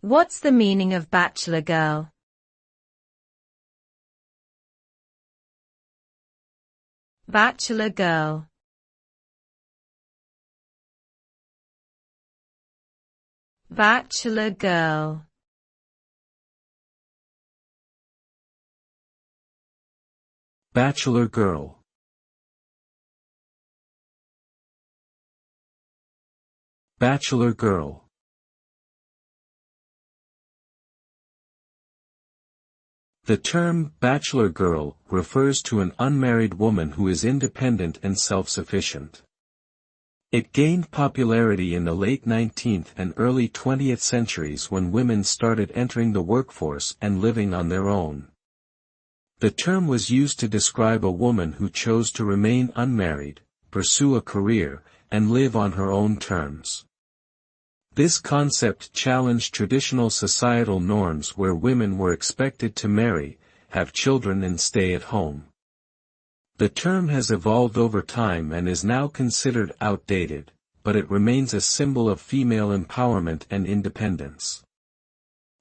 What's the meaning of bachelor girl? Bachelor girl. Bachelor girl. Bachelor girl. Bachelor girl. The term bachelor girl refers to an unmarried woman who is independent and self-sufficient. It gained popularity in the late 19th and early 20th centuries when women started entering the workforce and living on their own. The term was used to describe a woman who chose to remain unmarried, pursue a career, and live on her own terms. This concept challenged traditional societal norms where women were expected to marry, have children and stay at home. The term has evolved over time and is now considered outdated, but it remains a symbol of female empowerment and independence.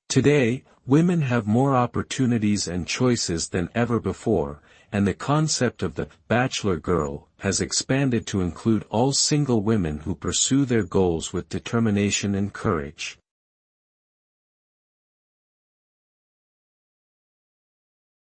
Today, women have more opportunities and choices than ever before, and the concept of the bachelor girl has expanded to include all single women who pursue their goals with determination and courage.